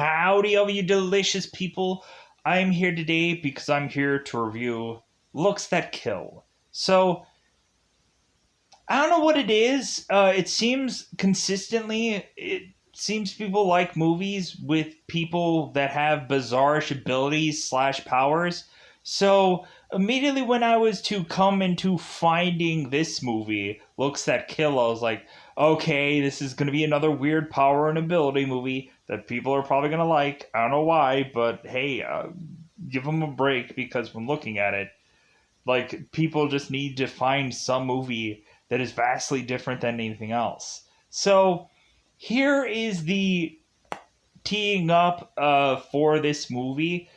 Howdy, all you delicious people. I'm here today because I'm here to review Looks That Kill. So, I don't know what it is. It seems consistently, it seems people like movies with people that have bizarrish abilities slash powers. So, immediately when I was to come into finding this movie, Looks That Kill, I was like, okay, this is going to be another weird power and ability movie that people are probably going to like. I don't know why, but hey, give them a break because when looking at it, like people just need to find some movie that is vastly different than anything else. So here is the teeing up for this movie.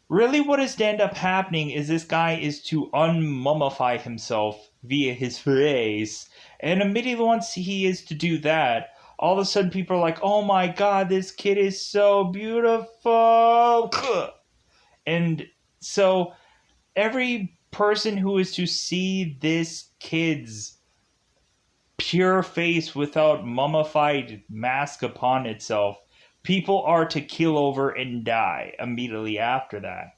Really, what is to end up happening is this guy is to unmummify himself via his face, and immediately once he is to do that, all of a sudden people are like, "Oh my God, this kid is so beautiful!" And so every person who is to see this kid's pure face without mummified mask upon itself, people are to keel over and die immediately after that.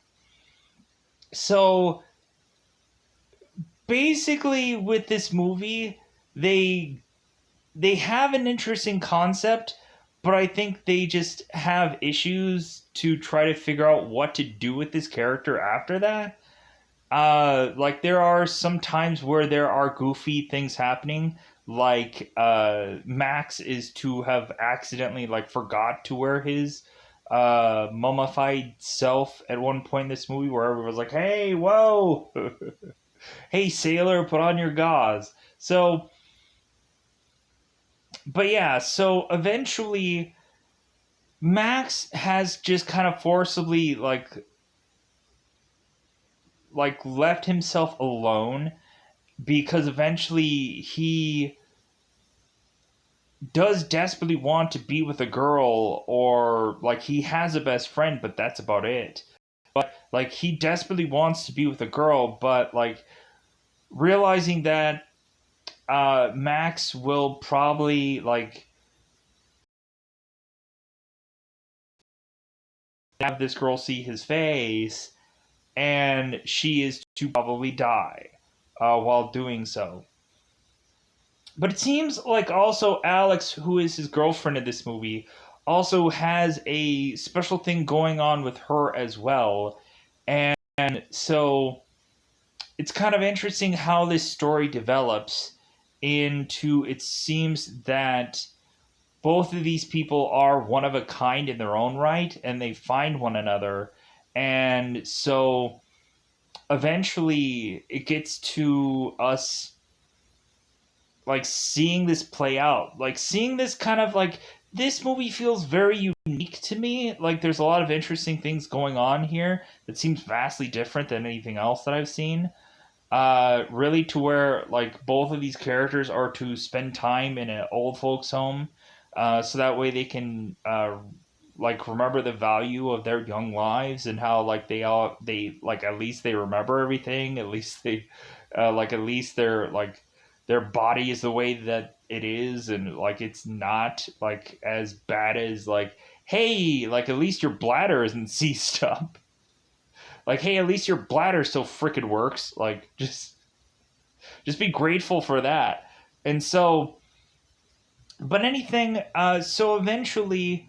So basically with this movie, they have an interesting concept, but I think they just have issues to try to figure out what to do with this character after that. Like there are some times where there are goofy things happening, like Max is to have accidentally like forgot to wear his mummified self at one point in this movie, where everyone was like, "Hey, whoa, hey sailor, put on your gauze." So, but yeah, so eventually Max has just kind of forcibly like left himself alone because eventually he does desperately want to be with a girl, or like he has a best friend, but that's about it. But like he desperately wants to be with a girl, but like realizing that Max will probably like have this girl see his face, and she is to probably die while doing so. But it seems like also Alex, who is his girlfriend in this movie, also has a special thing going on with her as well. And so it's kind of interesting how this story develops into it seems that both of these people are one of a kind in their own right and they find one another. And so eventually it gets to us like seeing this play out, like seeing this kind of like this movie feels very unique to me. Like there's a lot of interesting things going on here that seems vastly different than anything else that I've seen. Really to where like both of these characters are to spend time in an old folks home, so that way they can like remember the value of their young lives and how like they like at least they remember everything. At least they like at least they're like their body is the way that it is, and like it's not like as bad as like, hey, like at least your bladder isn't seized up. Like, hey, at least your bladder still frickin' works. Like just be grateful for that. And so, but anything, so eventually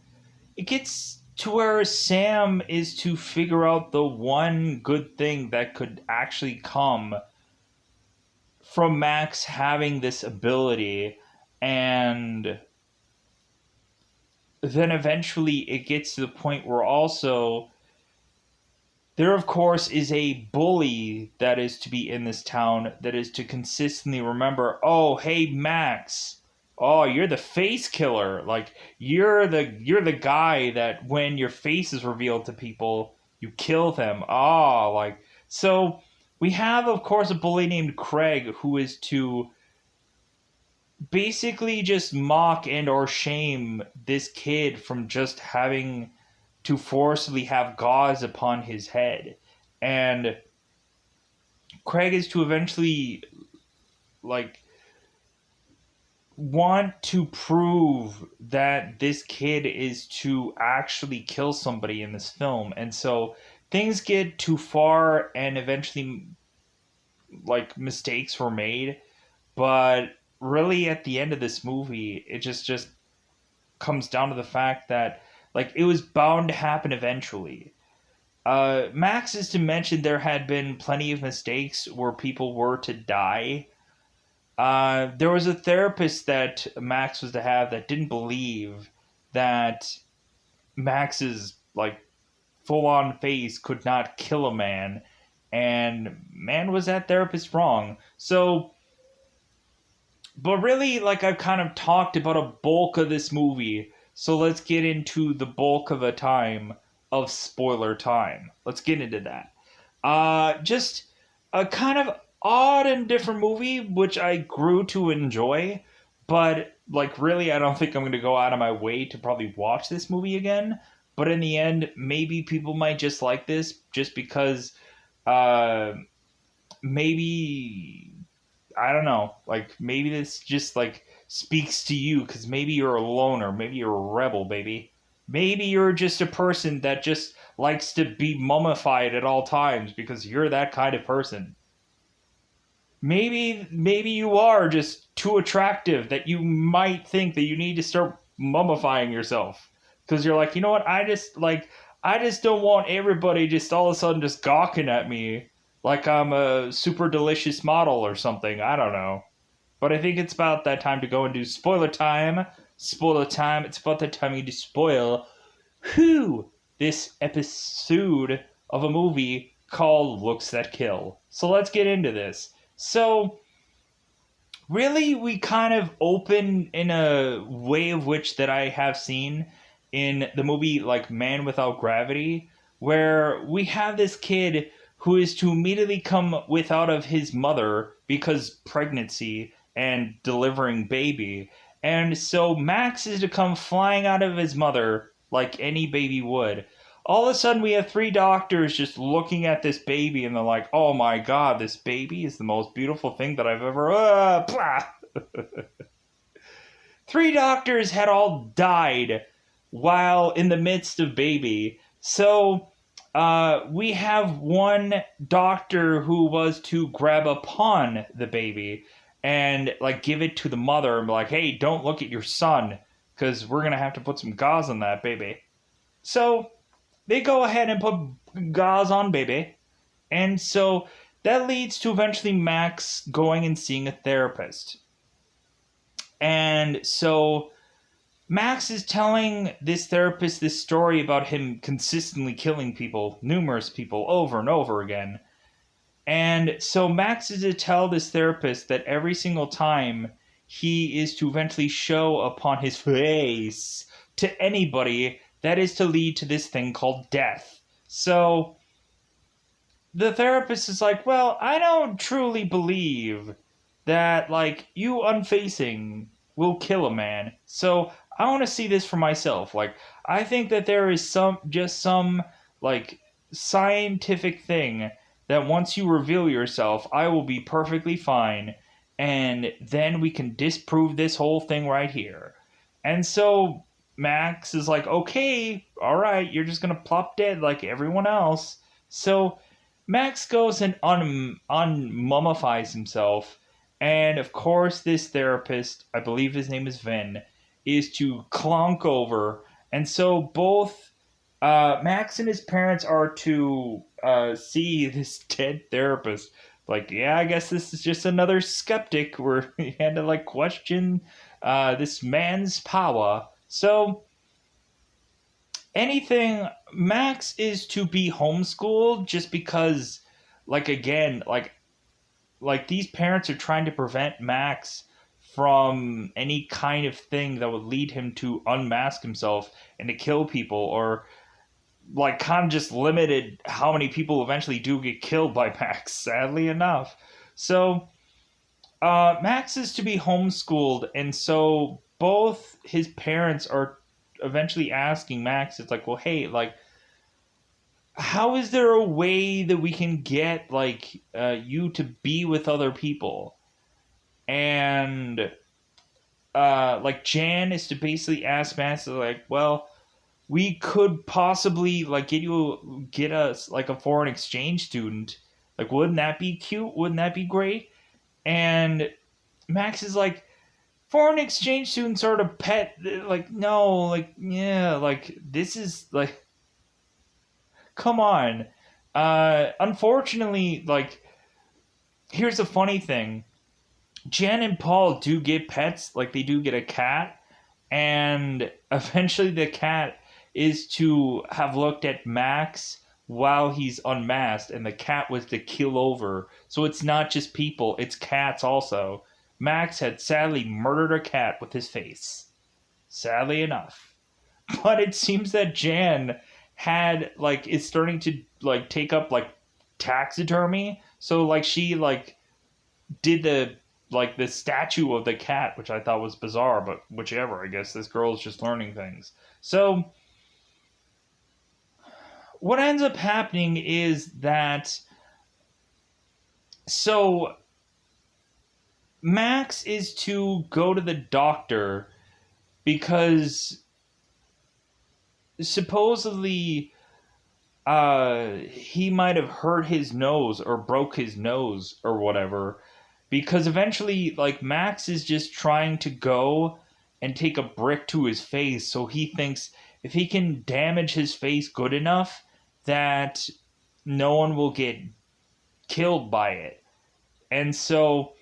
it gets to where Sam is to figure out the one good thing that could actually come from Max having this ability. And then eventually it gets to the point where also there, of course, is a bully that is to be in this town that is to consistently remember, oh, hey, Max. Oh, you're the face killer. Like you're the guy that when your face is revealed to people, you kill them. Oh, like so we have, of course, a bully named Craig who is to basically just mock and or shame this kid from just having to forcibly have gauze upon his head. And Craig is to eventually like want to prove that this kid is to actually kill somebody in this film. And so things get too far and eventually like mistakes were made, but really at the end of this movie it just comes down to the fact that like it was bound to happen eventually. Max is to mention there had been plenty of mistakes where people were to die. There was a therapist that Max was to have that didn't believe that Max's like full on face could not kill a man, and man was that therapist wrong. So, but really, like I've kind of talked about a bulk of this movie, so let's get into the bulk of a time of spoiler time. Let's get into that. Just a kind of odd and different movie, which I grew to enjoy, but like really, I don't think I'm going to go out of my way to probably watch this movie again. But in the end, maybe people might just like this just because, uh, maybe I don't know, like maybe this just like speaks to you because maybe you're a loner, maybe you're a rebel, baby. Maybe you're just a person that just likes to be mummified at all times because you're that kind of person. Maybe you are just too attractive that you might think that you need to start mummifying yourself because you're like, you know what? I just don't want everybody just all of a sudden just gawking at me like I'm a super delicious model or something. I don't know. But I think it's about that time to go and do spoiler time. Spoiler time. It's about that time you to spoil who this episode of a movie called Looks That Kill. So let's get into this. So really we kind of open in a way of which that I have seen in the movie like Man Without Gravity, where we have this kid who is to immediately come without of his mother because pregnancy and delivering baby. And so Max is to come flying out of his mother like any baby would. All of a sudden, we have three doctors just looking at this baby, and they're like, "Oh my god, this baby is the most beautiful thing that I've ever." Three doctors had all died while in the midst of baby. So we have one doctor who was to grab upon the baby and like give it to the mother and be like, "Hey, don't look at your son because we're gonna have to put some gauze on that baby." So they go ahead and put gauze on baby, and so that leads to eventually Max going and seeing a therapist. And so Max is telling this therapist this story about him consistently killing people, numerous people, over and over again. And so Max is to tell this therapist that every single time he is to eventually show upon his face to anybody, that is to lead to this thing called death. So the therapist is like, well, I don't truly believe that, like, you unfacing will kill a man. So I want to see this for myself. Like, I think that there is some, like, scientific thing that once you reveal yourself, I will be perfectly fine. And then we can disprove this whole thing right here. And so Max is like, okay, all right, you're just going to plop dead like everyone else. So Max goes and unmummifies himself, and of course, this therapist, I believe his name is Vin, is to clunk over, and so both Max and his parents are to see this dead therapist. Like, yeah, I guess this is just another skeptic where he had to like question this man's power. So anything Max is to be homeschooled just because like again like these parents are trying to prevent Max from any kind of thing that would lead him to unmask himself and to kill people, or like kind of just limited how many people eventually do get killed by Max, sadly enough. So Max is to be homeschooled, and so both his parents are eventually asking Max, it's like, well, hey, like, how is there a way that we can get like you to be with other people? And like Jan is to basically ask Max, like, well, we could possibly like get us like a foreign exchange student. Like, wouldn't that be cute? Wouldn't that be great? And Max is like, foreign exchange students are to pet. Like, no, like, yeah, like this is like, come on. Unfortunately, like, here's a funny thing. Jen and Paul do get pets, like they do get a cat, and eventually the cat is to have looked at Max while he's unmasked, and the cat was to kill over. So it's not just people, it's cats also. Max had sadly murdered a cat with his face. Sadly enough. But it seems that Jan had like is starting to like take up like taxidermy. So like she like did the statue of the cat, which I thought was bizarre, but whichever, I guess this girl is just learning things. So what ends up happening is that so Max is to go to the doctor because supposedly he might have hurt his nose or broke his nose or whatever, because eventually like Max is just trying to go and take a brick to his face, so he thinks if he can damage his face good enough that no one will get killed by it. And so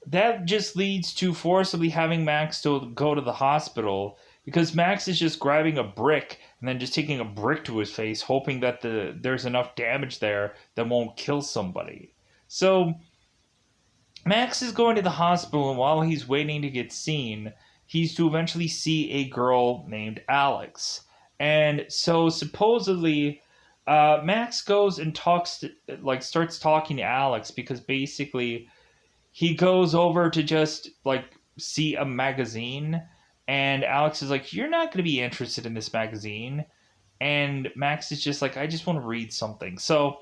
that just leads to forcibly having Max to go to the hospital, because Max is just grabbing a brick and then just taking a brick to his face, hoping that there's enough damage there that won't kill somebody. So Max is going to the hospital, and while he's waiting to get seen, he's to eventually see a girl named Alex. And so supposedly, Max goes and starts talking to Alex, because basically he goes over to just like see a magazine, and Alex is like, "You're not going to be interested in this magazine." And Max is just like, "I just want to read something." So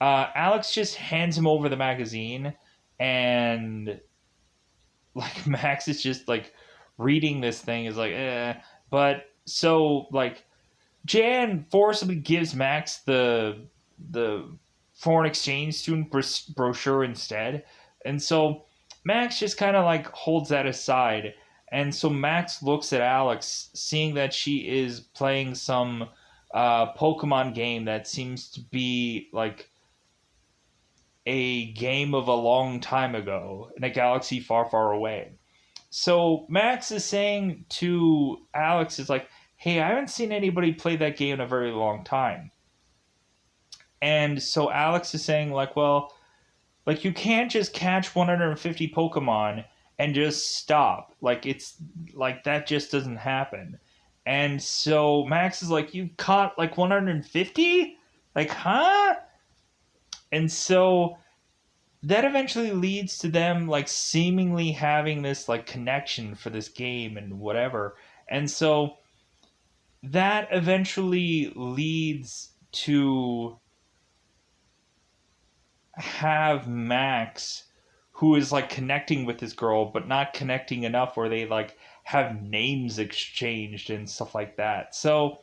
Alex just hands him over the magazine, and like Max is just like reading this thing, is like, eh. But so like Jan forcibly gives Max the foreign exchange student brochure instead, and so Max just kind of like holds that aside. And so Max looks at Alex, seeing that she is playing some Pokemon game that seems to be like a game of a long time ago in a galaxy far, far away. So Max is saying to Alex, is like, "Hey, I haven't seen anybody play that game in a very long time." And so Alex is saying, like, well, like you can't just catch 150 Pokemon and just stop. Like it's like that just doesn't happen. And so Max is like, "You caught like 150? Like, huh?" And so that eventually leads to them like seemingly having this like connection for this game and whatever. And so that eventually leads to have Max, who is like connecting with this girl but not connecting enough where they like have names exchanged and stuff like that. So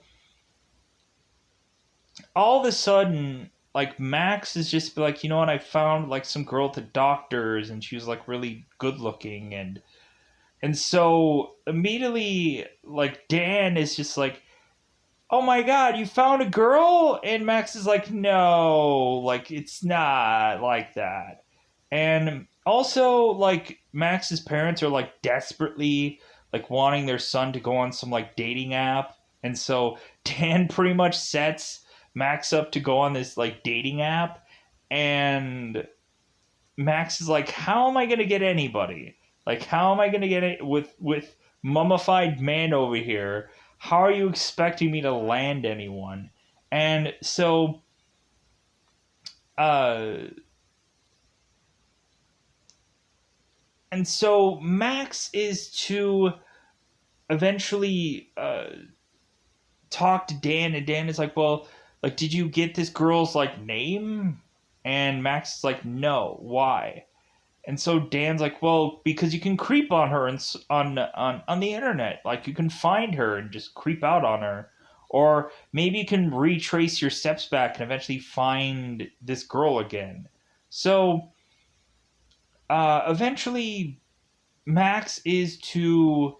all of a sudden, like Max is just like, "You know what, I found like some girl at the doctor's and she was like really good looking." And so immediately like Dan is just like, "Oh my god, you found a girl?" And Max is like, "No, like it's not like that." And also like Max's parents are like desperately like wanting their son to go on some like dating app. And so Dan pretty much sets Max up to go on this like dating app, and Max is like, "How am I going to get anybody? Like how am I going to get it with mummified man over here? How are you expecting me to land anyone?" And so uh Max is to eventually talk to Dan, and Dan is like, "Well, like did you get this girl's like name?" And Max is like, "No, why?" And so Dan's like, well, because you can creep on her and on the internet, like you can find her and just creep out on her, or maybe you can retrace your steps back and eventually find this girl again. So eventually, Max is to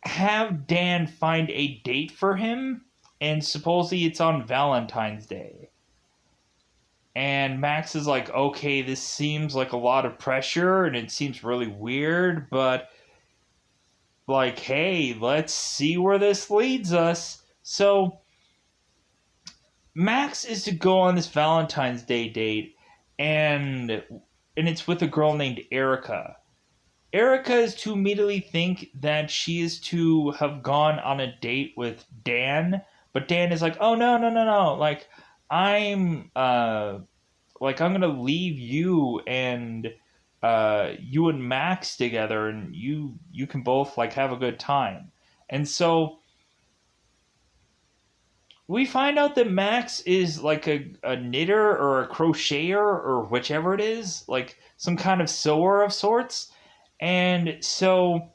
have Dan find a date for him, and supposedly it's on Valentine's Day. And Max is like, okay, this seems like a lot of pressure and it seems really weird, but like, hey, let's see where this leads us. So Max is to go on this Valentine's Day date, and it's with a girl named Erica. Erica is to immediately think that she is to have gone on a date with Dan, but Dan is like, "Oh no, no, no, no! I'm I'm gonna leave you and Max together, and you can both like have a good time." And so we find out that Max is like a knitter or a crocheter or whichever it is, like some kind of sewer of sorts. And so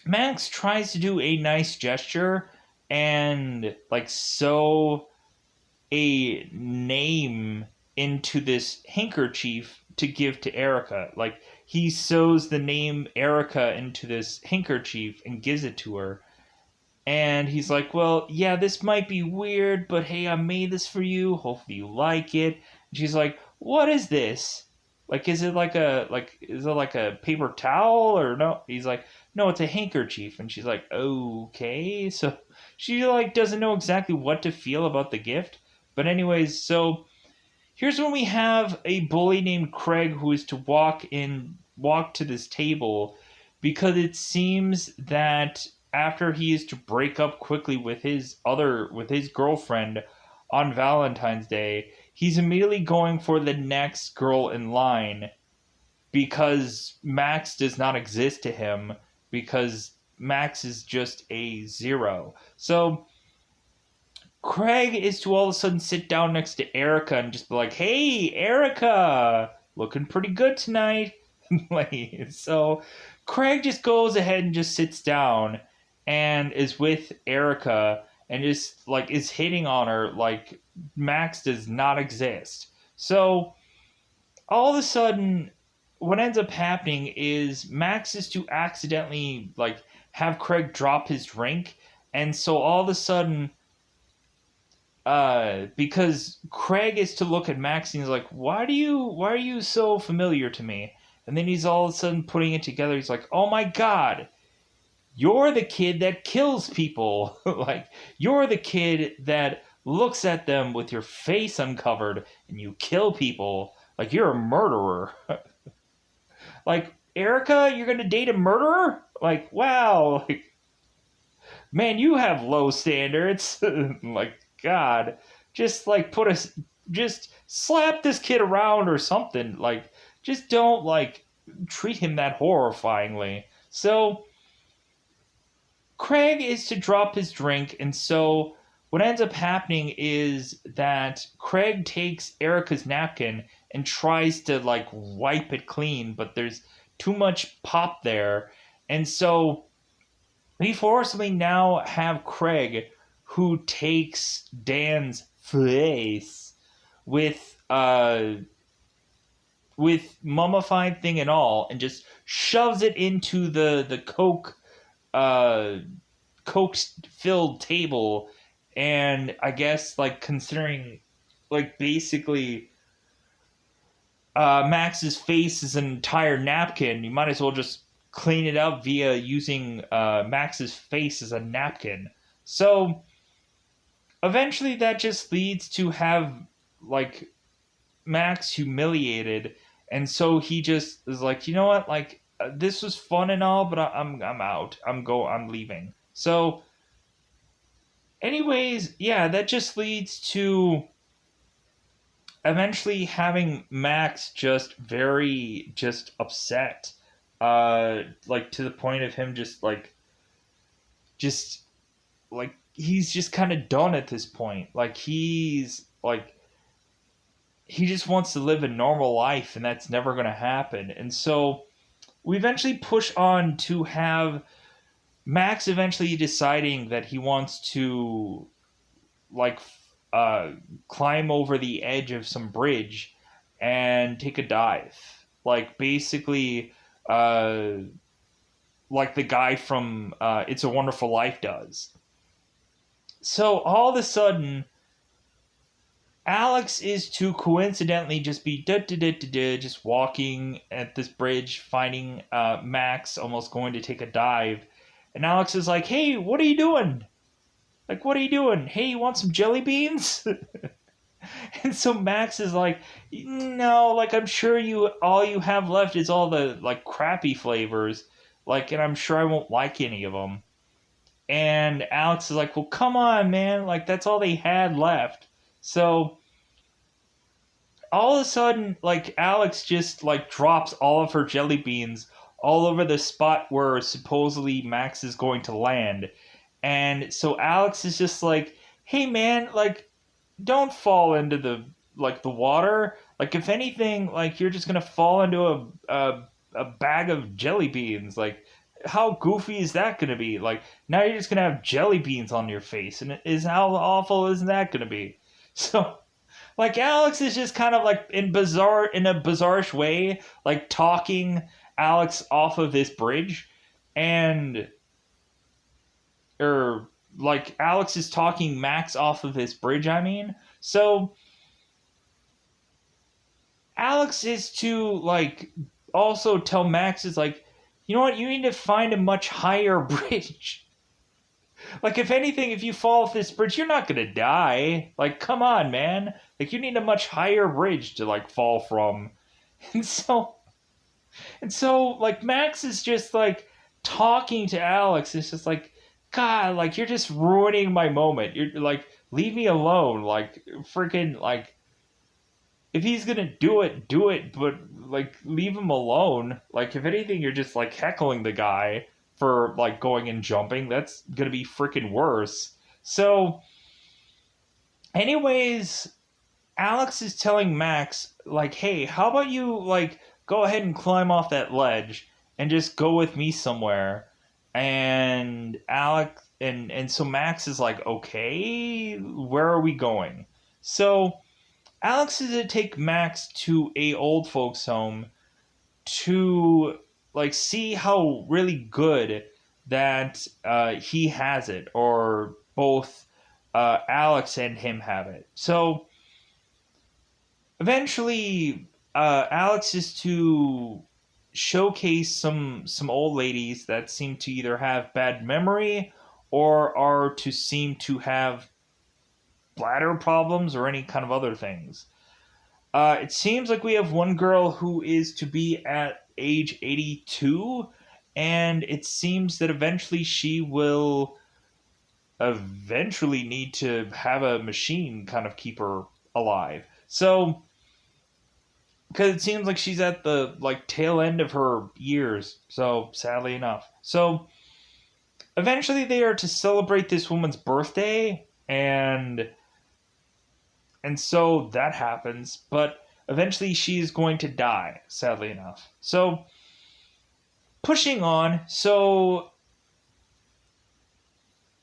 Max tries to do a nice gesture and like sew a name into this handkerchief to give to Erica. Like he sews the name Erica into this handkerchief and gives it to her. And he's like, "Well, yeah, this might be weird, but hey, I made this for you. Hopefully you like it." And she's like, "What is this? Like is it like a paper towel or no?" He's like, "No, it's a handkerchief." And she's like, "Okay." So she like doesn't know exactly what to feel about the gift. But anyways, so here's when we have a bully named Craig who is to walk to this table because it seems that after he is to break up quickly with his girlfriend on Valentine's Day, he's immediately going for the next girl in line because Max does not exist to him because Max is just a zero. So Craig is to all of a sudden sit down next to Erica and just be like, "Hey, Erica, looking pretty good tonight." So Craig just goes ahead and just sits down and is with Erica and just like is hitting on her like Max does not exist. So all of a sudden, what ends up happening is Max is to accidentally like have Craig drop his drink, and so all of a sudden because Craig is to look at Max and he's like, why are you so familiar to me? And then he's all of a sudden putting it together. He's like, oh my god, you're the kid that kills people. Like, you're the kid that looks at them with your face uncovered and you kill people. Like, you're a murderer. Like, Erica, you're gonna date a murderer? Like, wow. Like, man, you have low standards. Like, God, just like just slap this kid around or something. Like, just don't like treat him that horrifyingly. So Craig is to drop his drink, and so what ends up happening is that Craig takes Erica's napkin and tries to like wipe it clean, but there's too much pop there, and so we forcibly now have Craig who takes Dan's face with with mummified thing and all and just shoves it into the uh coke filled table. And I guess like considering like basically Max's face is an entire napkin, you might as well just clean it up via using Max's face as a napkin. So eventually that just leads to have like Max humiliated, and so he just is like, you know what, like this was fun and all, but I'm out. I'm leaving. So, anyways, yeah, that just leads to eventually having Max just very just upset, like to the point of him just like he's just kind of done at this point. Like he's like he just wants to live a normal life, and that's never going to happen. And so we eventually push on to have Max eventually deciding that he wants to like uh, climb over the edge of some bridge and take a dive, like basically uh, like the guy from It's a Wonderful Life does. So all of a sudden, Alex is to coincidentally just be just walking at this bridge, finding Max almost going to take a dive, and Alex is like, "Hey, what are you doing? Like, what are you doing? Hey, you want some jelly beans?" And so Max is like, "No, like I'm sure you all you have left is all the like crappy flavors, like, and I'm sure I won't like any of them." And Alex is like, "Well, come on, man, like that's all they had left." So all of a sudden, like Alex just like drops all of her jelly beans all over the spot where supposedly Max is going to land. And so Alex is just like, "Hey man, like don't fall into the water. Like if anything, like you're just going to fall into a bag of jelly beans. Like how goofy is that going to be? Like now you're just going to have jelly beans on your face, and how awful isn't that going to be?" So like Alex is just kind of like in a bizarre way, like talking Alex off of this bridge, and or like Alex is talking Max off of this bridge. I mean, so Alex is to like also tell Max is like, you know what, you need to find a much higher bridge. Like, if anything, if you fall off this bridge, you're not gonna die. Like, come on, man. Like, you need a much higher bridge to like fall from. And so, like, Max is just like talking to Alex. It's just like, God, like you're just ruining my moment. You're like, leave me alone. Like, freaking, like, if he's gonna do it, do it. But like, leave him alone. Like, if anything, you're just like heckling the guy for like going and jumping. That's gonna be freaking worse. So, anyways, Alex is telling Max like, "Hey, how about you like go ahead and climb off that ledge and just go with me somewhere?" And Alex and so Max is like, "Okay, where are we going?" So Alex is to take Max to a old folks home to like see how really good that he has it, or both Alex and him have it. So eventually, Alex is to showcase some old ladies that seem to either have bad memory or are to seem to have bladder problems or any kind of other things. It seems like we have one girl who is to be at age 82, and it seems that eventually she will eventually need to have a machine kind of keep her alive. So, because it seems like she's at the like tail end of her years. So, sadly enough. So, eventually they are to celebrate this woman's birthday, and so that happens, but eventually she's going to die, sadly enough. So, pushing on, so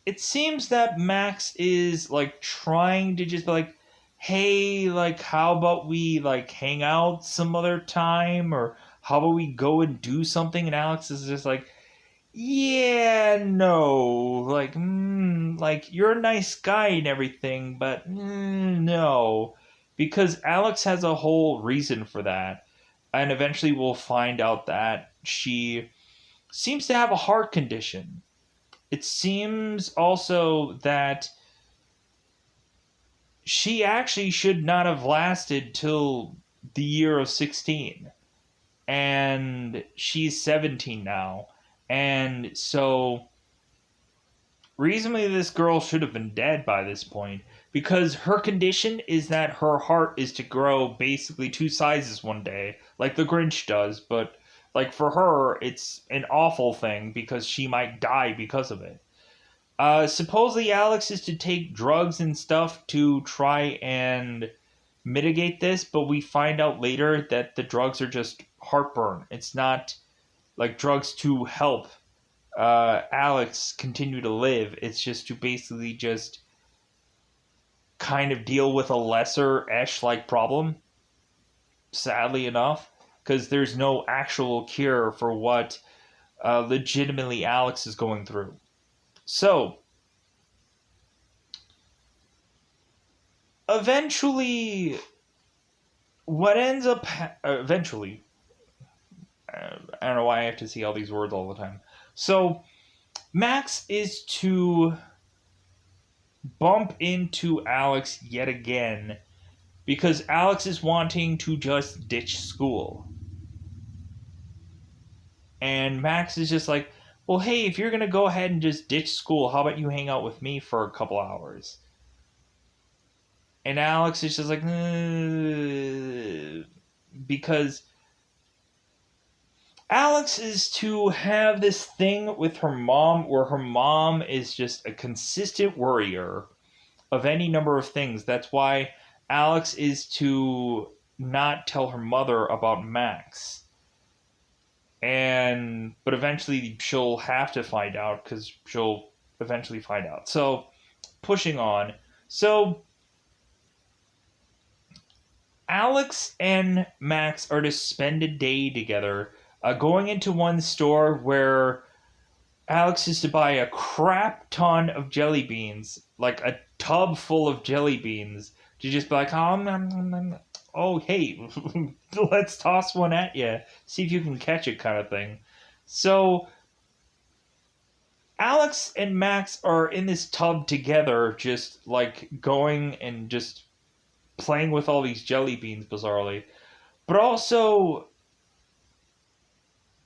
it seems that Max is like trying to just be like, "Hey, like, how about we like hang out some other time, or how about we go and do something?" And Alex is just like, "Yeah, no, like, like you're a nice guy and everything, but no," because Alex has a whole reason for that, and eventually we'll find out that she seems to have a heart condition. It seems also that she actually should not have lasted till the year of 16, and she's 17 now, and so reasonably, this girl should have been dead by this point, because her condition is that her heart is to grow basically two sizes one day, like the Grinch does, but like for her, it's an awful thing because she might die because of it. Supposedly, Alex is to take drugs and stuff to try and mitigate this, but we find out later that the drugs are just heartburn. It's not like drugs to help Alex continue to live. It's just to basically just kind of deal with a lesser Ash-like problem, sadly enough, because there's no actual cure for what legitimately Alex is going through. So, eventually, what ends up... eventually, I don't know why I have to see all these words all the time. So, Max is to bump into Alex yet again because Alex is wanting to just ditch school. And Max is just like, well, hey, if you're going to go ahead and just ditch school, how about you hang out with me for a couple hours? And Alex is just like, because Alex is to have this thing with her mom where her mom is just a consistent worrier of any number of things. That's why Alex is to not tell her mother about Max. But eventually she'll have to find out because she'll eventually find out. So, pushing on. So, Alex and Max are to spend a day together, going into one store where Alex is to buy a crap ton of jelly beans, like a tub full of jelly beans, to just be like, oh, hey, let's toss one at you, see if you can catch it, kind of thing. So, Alex and Max are in this tub together, just like going and just playing with all these jelly beans, bizarrely. But also,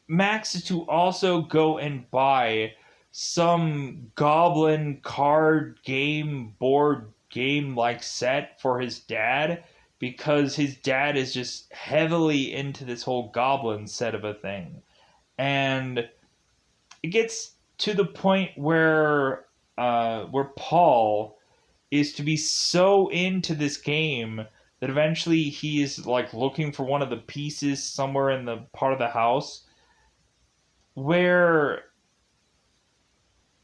Max is to also go and buy some goblin card game, board game like set for his dad because his dad is just heavily into this whole goblin set of a thing. And it gets to the point where Paul is to be so into this game that eventually he is like looking for one of the pieces somewhere in the part of the house where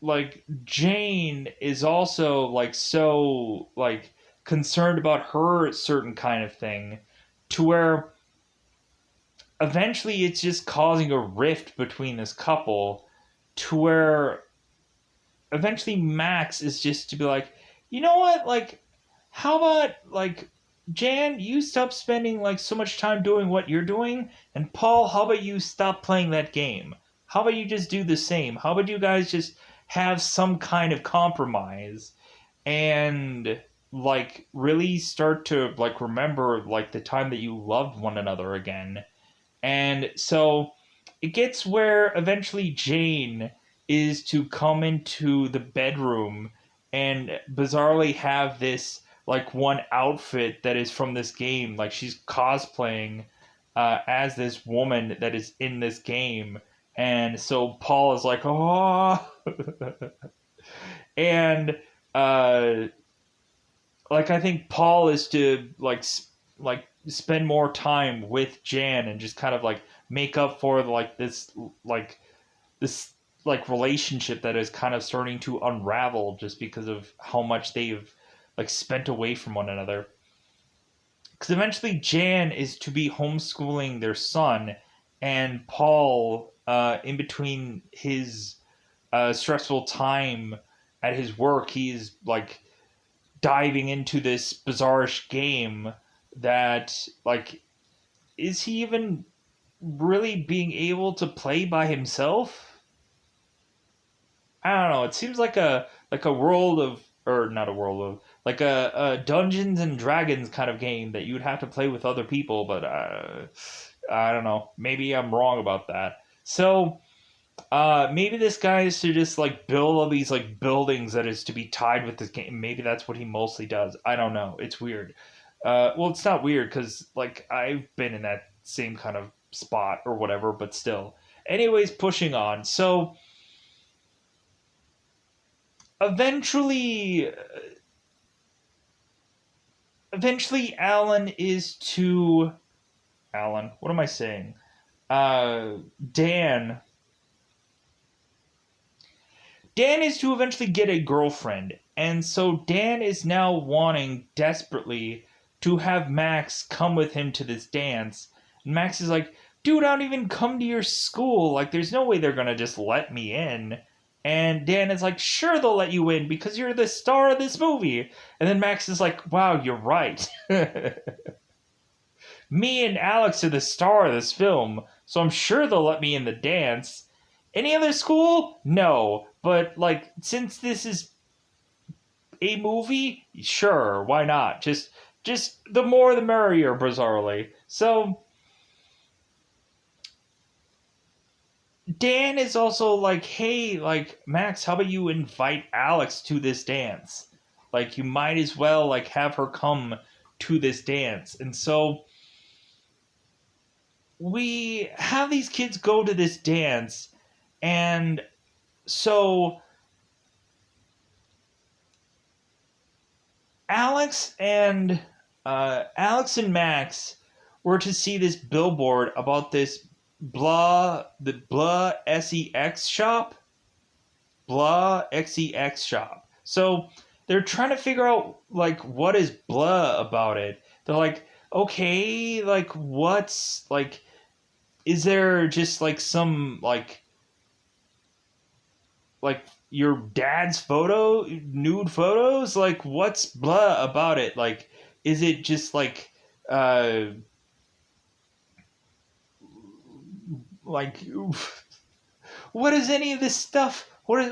like Jane is also like so like concerned about her certain kind of thing to where eventually it's just causing a rift between this couple to where eventually Max is just to be like, you know what, like, how about like Jan, you stop spending like so much time doing what you're doing, and Paul, how about you stop playing that game? How about you just do the same? How about you guys just have some kind of compromise and like really start to like remember like the time that you loved one another again? And so it gets where eventually Jane is to come into the bedroom and bizarrely have this like one outfit that is from this game. Like she's cosplaying as this woman that is in this game. And so Paul is like, oh. And like I think Paul is to like spend more time with Jan and just kind of like make up for like this like relationship that is kind of starting to unravel just because of how much they've like spent away from one another. Because eventually Jan is to be homeschooling their son, and Paul, in between his stressful time at his work, he's like diving into this bizarrish game that like is he even really being able to play by himself? I don't know. It seems like a world of or not a world of like a Dungeons and Dragons kind of game that you'd have to play with other people, but I don't know. Maybe I'm wrong about that. So maybe this guy is to just like build all these like buildings that is to be tied with this game. Maybe that's what he mostly does. I don't know. It's weird. Well, it's not weird because like I've been in that same kind of spot or whatever, but still. Anyways, pushing on. So eventually, eventually Alan, what am I saying? Uh, Dan. Dan is to eventually get a girlfriend, and so Dan is now wanting desperately to have Max come with him to this dance. And Max is like, dude, I don't even come to your school. Like, there's no way they're gonna just let me in. And Dan is like, sure, they'll let you in because you're the star of this movie. And then Max is like, wow, you're right. Me and Alex are the star of this film, so I'm sure they'll let me in the dance. Any other school? No. But, like, since this is a movie, sure, why not? Just the more the merrier, bizarrely. So, Dan is also like, hey, like, Max, how about you invite Alex to this dance? Like, you might as well, like, have her come to this dance. And so we have these kids go to this dance, and so Alex and Alex and Max were to see this billboard about this blah sex shop, blah sex shop. So they're trying to figure out like what is blah about it. They're like, okay, like what's like, is there just like some like your dad's nude photos? Like, what's blah about it? Like, is it just like, uh, like, what is any of this stuff? What is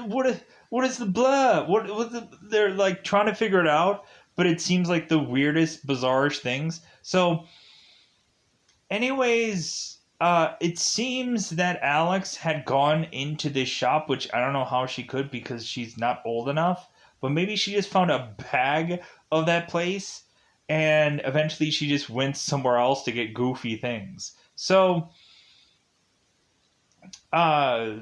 the blah? They're like trying to figure it out, but it seems like the weirdest, bizarrish things. So, anyways, it seems that Alex had gone into this shop, which I don't know how she could because she's not old enough, but maybe she just found a bag of that place and eventually she just went somewhere else to get goofy things. Uh,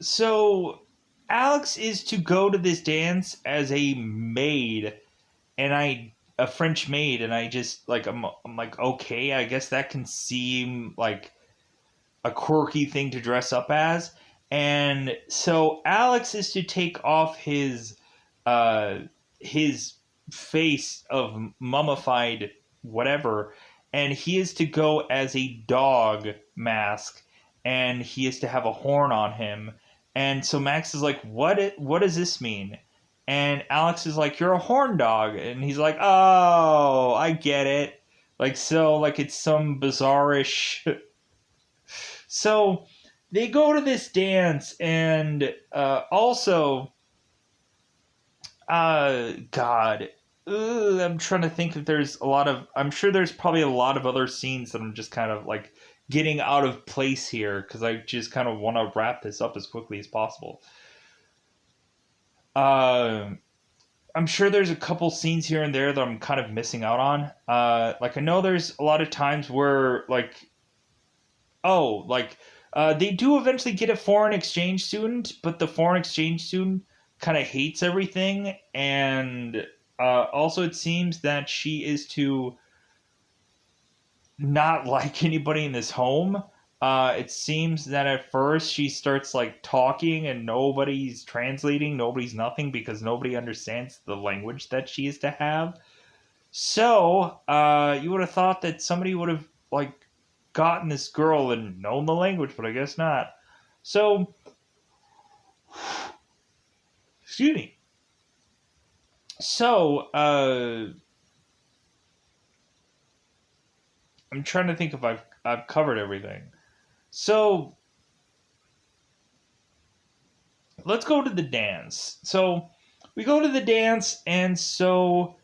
so Alex is to go to this dance as a maid, and a French maid, and I just like I'm like okay, I guess that can seem like a quirky thing to dress up as. And so Alex is to take off uh his face of mummified whatever, and he is to go as a dog mask, and he is to have a horn on him. And so Max is like, what does this mean? And Alex is like, you're a horn dog. And he's like, oh, I get it. Like, so, like, it's some bizarrish. So they go to this dance, and also, God, I'm trying to think if there's a lot of. I'm sure there's probably a lot of other scenes that I'm just kind of like getting out of place here because I just kind of want to wrap this up as quickly as possible. Uh, I'm sure there's a couple scenes here and there that I'm kind of missing out on. Like I know there's a lot of times where like oh, like they do eventually get a foreign exchange student, but the foreign exchange student kind of hates everything, and also it seems that she is to not like anybody in this home. It seems that at first she starts like talking and nobody's translating, nobody's nothing because nobody understands the language that she is to have. So, you would have thought that somebody would have like gotten this girl and known the language, but I guess not. So, excuse me. So, I'm trying to think if I've covered everything. So, let's go to the dance. So, we go to the dance, and so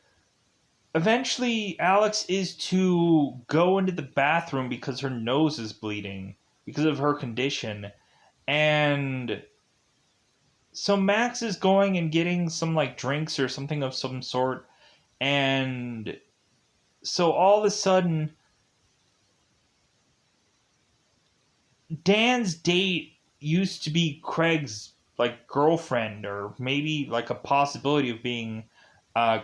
eventually Alex is to go into the bathroom because her nose is bleeding because of her condition. And so Max is going and getting some like drinks or something of some sort, and so all of a sudden Dan's date used to be Craig's like girlfriend, or maybe like a possibility of being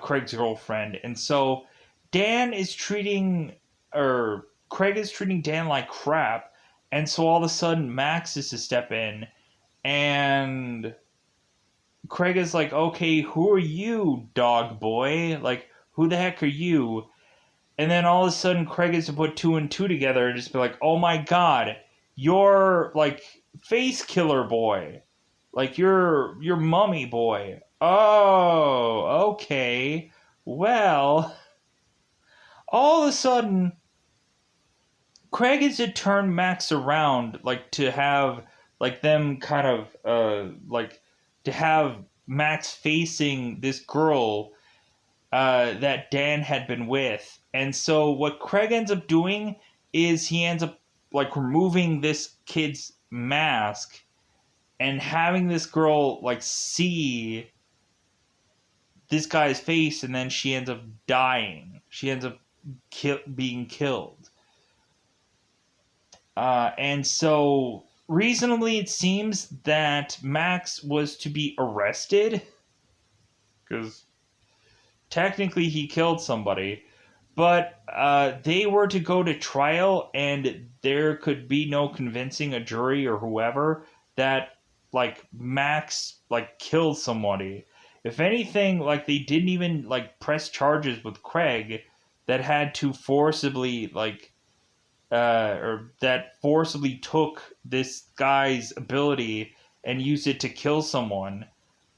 Craig's girlfriend. And so Dan is treating, or Craig is treating Dan like crap. And so all of a sudden, Max is to step in, and Craig is like, okay, who are you, dog boy? Like, who the heck are you? And then all of a sudden, Craig is to put two and two together and just be like, oh my god, you're like face killer boy. Like, you're mummy boy. Oh, okay. Well, all of a sudden, Craig is to turn Max around, like to have like them kind of like to have Max facing this girl that Dan had been with. And so what Craig ends up doing is he ends up like removing this kid's mask and having this girl like see this guy's face, and then she ends up dying. She ends up being killed. And so reasonably it seems that Max was to be arrested because technically he killed somebody, but they were to go to trial, and there could be no convincing a jury or whoever that like Max like killed somebody. If anything, like they didn't even like press charges with Craig that had to forcibly like or that forcibly took this guy's ability and used it to kill someone.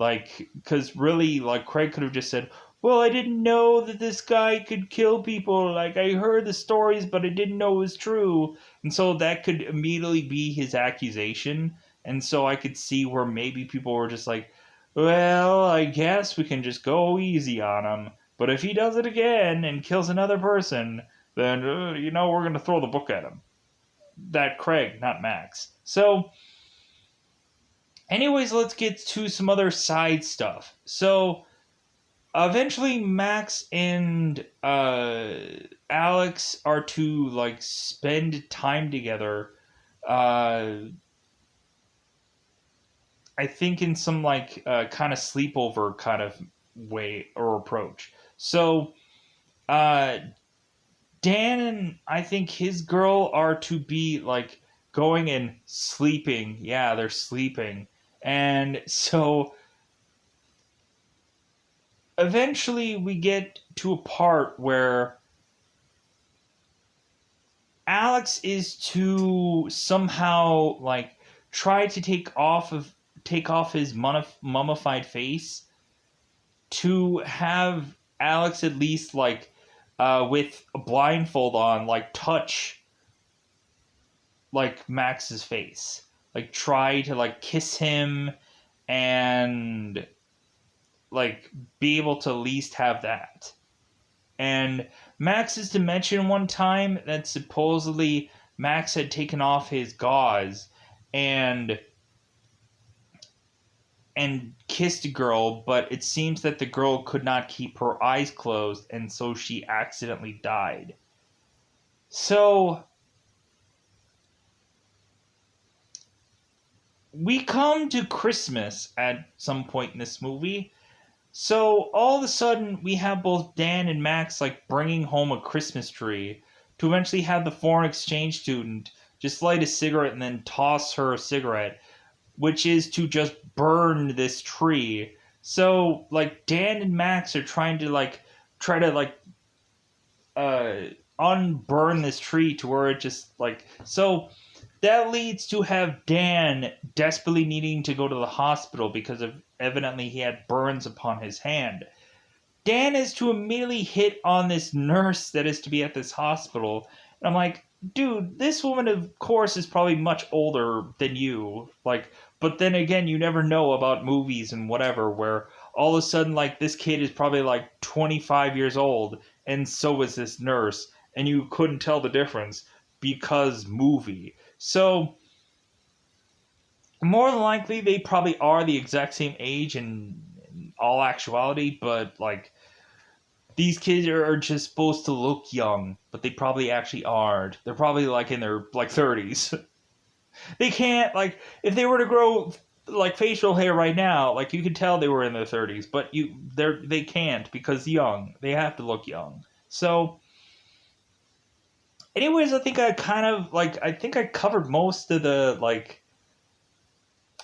Like, because really, like, Craig could have just said, well, I didn't know that this guy could kill people. Like, I heard the stories, but I didn't know it was true. And so that could immediately be his accusation. And so I could see where maybe people were just like, well, I guess we can just go easy on him. But if he does it again and kills another person, then, we're going to throw the book at him. That Craig, not Max. So, anyways, let's get to some other side stuff. So, eventually, Max and Alex are to, like, spend time together. I think in some, like, kind of sleepover kind of way or approach. So, Dan and I think his girl are to be like going and sleeping. Yeah, they're sleeping. And so eventually we get to a part where Alex is to somehow like try to take off his mummified face to have Alex at least like with a blindfold on, like touch like Max's face, like try to like kiss him and like be able to at least have that. And Max is to mention one time that supposedly Max had taken off his gauze and kissed a girl, but it seems that the girl could not keep her eyes closed, and so she accidentally died. So we come to Christmas at some point in this movie. So all of a sudden we have both Dan and Max like bringing home a Christmas tree to eventually have the foreign exchange student just light a cigarette and then toss her a cigarette, which is to just burn this tree. So like Dan and Max are trying to like try to like unburn this tree to where it just like so that leads to have Dan desperately needing to go to the hospital because of evidently he had burns upon his hand. Dan is to immediately hit on this nurse that is to be at this hospital. And I'm like, dude, this woman of course is probably much older than you. Like, but then again, you never know about movies and whatever where all of a sudden like this kid is probably like 25 years old and so is this nurse and you couldn't tell the difference because movie. So more than likely they probably are the exact same age in all actuality, but like these kids are just supposed to look young, but they probably actually aren't. They're probably like in their like 30s. They can't like if they were to grow like facial hair right now, like you could tell they were in their 30s, but they can't because young. They have to look young. So, anyways, I think I kind of like I think I covered most of the like.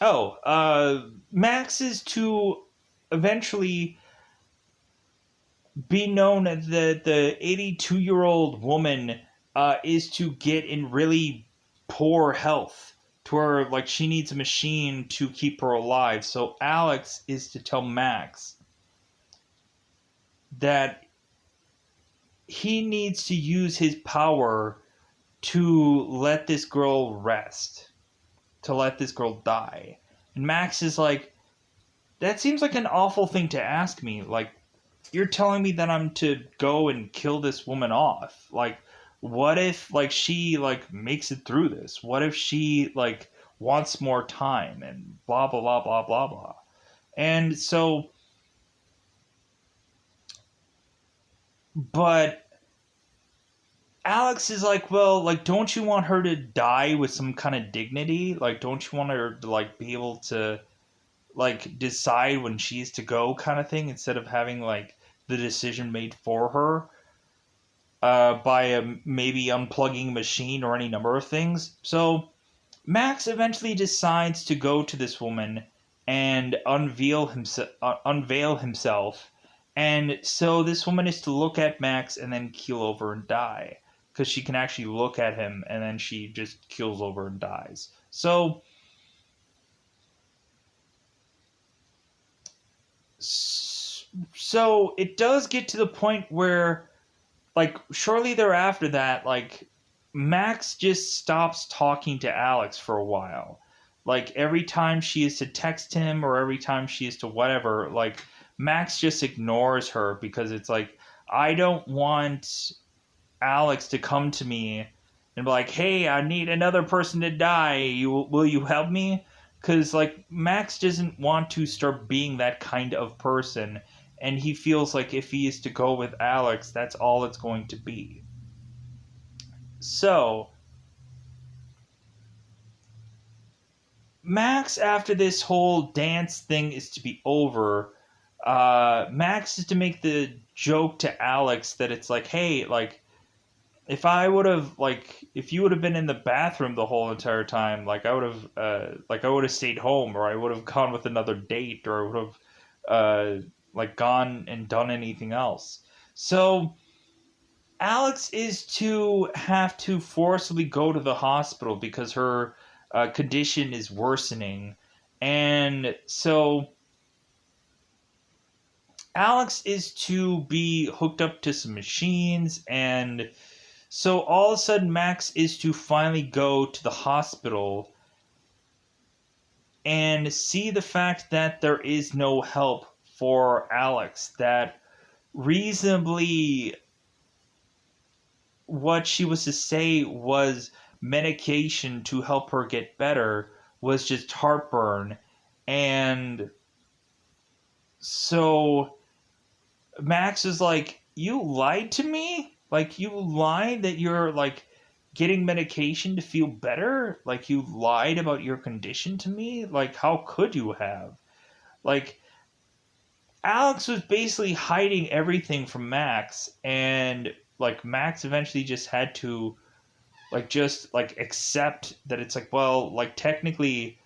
Oh, Max is to eventually be known as the 82-year-old woman is to get in really poor health to where like she needs a machine to keep her alive. So Alex is to tell Max that he needs to use his power to let this girl rest, to let this girl die. And Max is like, that seems like an awful thing to ask me. Like, you're telling me that I'm to go and kill this woman off. Like, what if like she like makes it through this? What if she like wants more time and blah blah blah blah blah blah. And so but Alex is like, well, like don't you want her to die with some kind of dignity? Like don't you want her to like be able to like decide when she's to go kind of thing instead of having like the decision made for her by maybe unplugging a machine or any number of things. So Max eventually decides to go to this woman and unveil himself. And so this woman is to look at Max and then keel over and die because she can actually look at him and then she just keels over and dies. So it does get to the point where like shortly thereafter that like Max just stops talking to Alex for a while. Like every time she is to text him or every time she is to whatever, like Max just ignores her because it's like I don't want Alex to come to me and be like, "Hey, I need another person to die. Will you help me?" Because like Max doesn't want to start being that kind of person, and he feels like if he is to go with Alex, that's all it's going to be. So Max, after this whole dance thing is to be over, Max is to make the joke to Alex that it's like, hey, like if I would have like if you would have been in the bathroom the whole entire time, like I would have stayed home or I would have gone with another date or I would have like gone and done anything else. So Alex is to have to forcibly go to the hospital because her condition is worsening, and so Alex is to be hooked up to some machines and so all of a sudden, Max is to finally go to the hospital and see the fact that there is no help for Alex. That reasonably, what she was to say was medication to help her get better was just heartburn. And so Max is like, you lied to me? Like, you lied that you're, like, getting medication to feel better? Like, you lied about your condition to me? Like, how could you have? Like, Alex was basically hiding everything from Max, and, like, Max eventually just had to, like, just, like, accept that it's like, well, like, technically,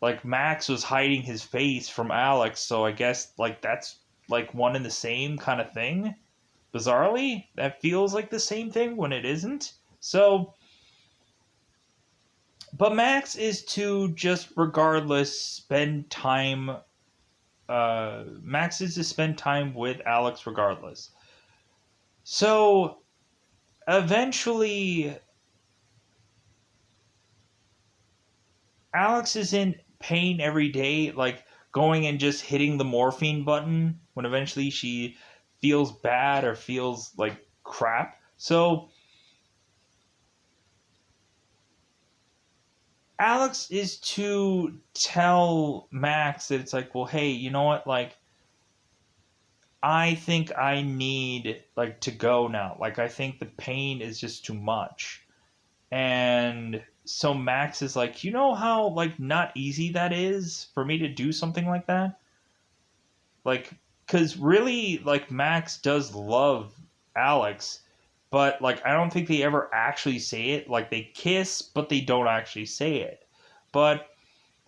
like, Max was hiding his face from Alex, so I guess, like, that's, like, one and the same kind of thing. Bizarrely, that feels like the same thing when it isn't. So, but Max is to just regardless spend time. Max is to spend time with Alex regardless. So eventually, Alex is in pain every day, like going and just hitting the morphine button when eventually she feels bad or feels like crap. So Alex is to tell Max that it's like, well, hey, you know what? Like, I think I need like to go now. Like, I think the pain is just too much. And so Max is like, you know how like not easy that is for me to do something like that? Like, because really, like, Max does love Alex, but like I don't think they ever actually say it. Like they kiss, but they don't actually say it. But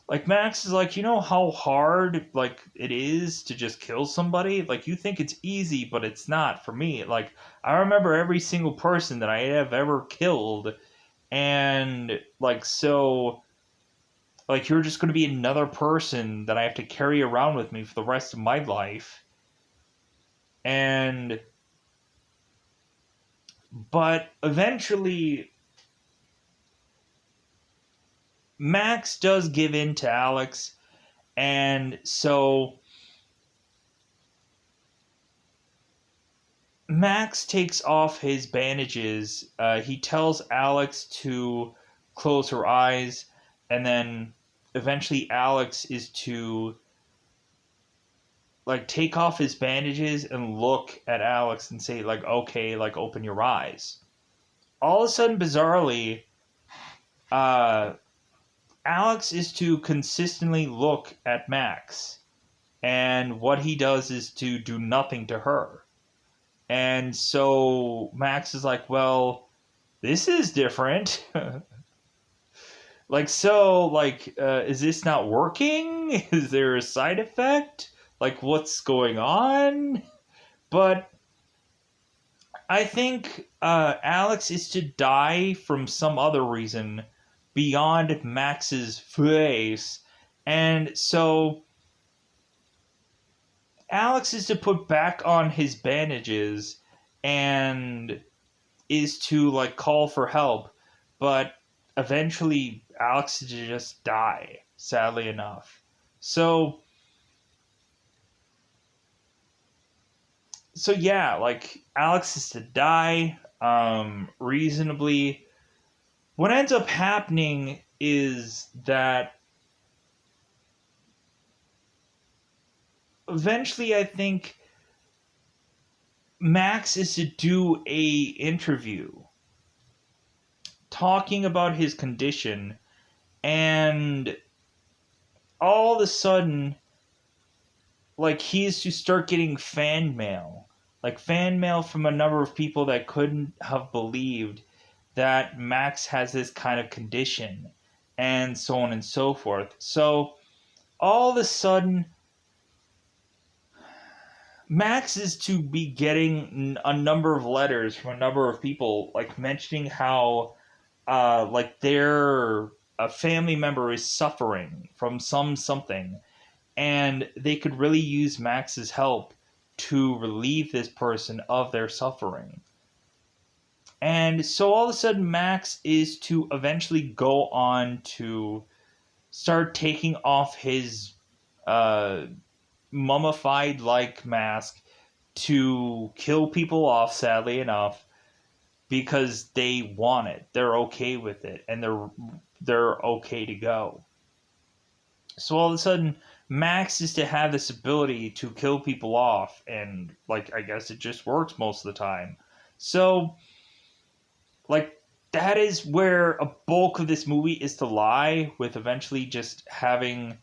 like Max is like, you know how hard like it is to just kill somebody? Like you think it's easy, but it's not for me. Like I remember every single person that I have ever killed, and like so like you're just going to be another person that I have to carry around with me for the rest of my life. And but eventually Max does give in to Alex, and so Max takes off his bandages. He tells Alex to close her eyes, and then eventually Alex is to like take off his bandages and look at Alex and say like, okay, like open your eyes. All of a sudden, bizarrely, uh, Alex is to consistently look at Max, and what he does is to do nothing to her. And so Max is like, well, this is different. Like, so, like, is this not working? Is there a side effect? Like, what's going on? But I think Alex is to die from some other reason beyond Max's face. And so Alex is to put back on his bandages and is to like call for help, but eventually Alex is to just die, sadly enough. So yeah, like Alex is to die reasonably. What ends up happening is that eventually I think Max is to do a interview talking about his condition, and all of a sudden like he is to start getting fan mail from a number of people that couldn't have believed that Max has this kind of condition, and so on and so forth. So all of a sudden Max is to be getting a number of letters from a number of people like mentioning how like their a family member is suffering from something, and they could really use Max's help to relieve this person of their suffering. And so all of a sudden Max is to eventually go on to start taking off his uh, mummified like mask to kill people off, sadly enough, because they want it. They're okay with it, and they're okay to go. So all of a sudden Max is to have this ability to kill people off, and like I guess it just works most of the time. So like that is where a bulk of this movie is to lie, with eventually just having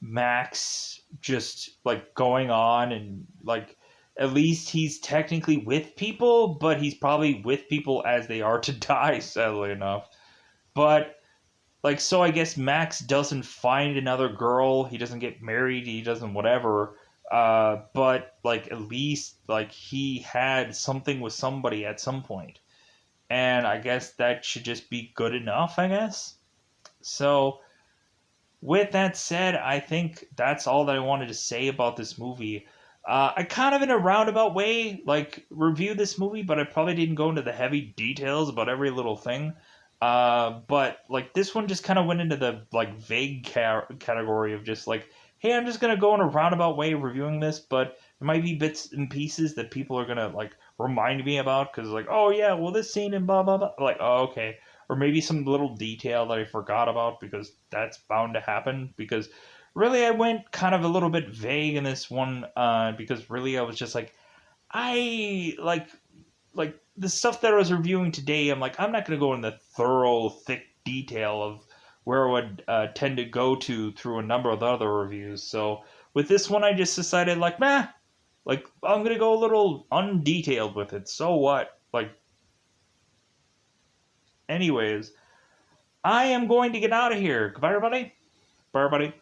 Max just like going on and like at least he's technically with people, but he's probably with people as they are to die, sadly enough. But like so I guess Max doesn't find another girl, he doesn't get married, he doesn't whatever. But like at least like he had something with somebody at some point. And I guess that should just be good enough, I guess. So with that said, I think that's all that I wanted to say about this movie. I kind of, in a roundabout way, like reviewed this movie, but I probably didn't go into the heavy details about every little thing. But like this one just kind of went into the like vague category of just like, hey, I'm just gonna go in a roundabout way reviewing this, but there might be bits and pieces that people are gonna like remind me about because like, oh yeah, well this scene and blah blah blah. Like, oh okay, or maybe some little detail that I forgot about because that's bound to happen. Because really, I went kind of a little bit vague in this one because really I was just like, I like the stuff that I was reviewing today. I'm like, I'm not gonna go in the thorough, thick detail of where it would tend to go to through a number of other reviews. So with this one, I just decided, like, meh, like, I'm going to go a little undetailed with it. So what? Like, anyways, I am going to get out of here. Goodbye, everybody. Bye, everybody.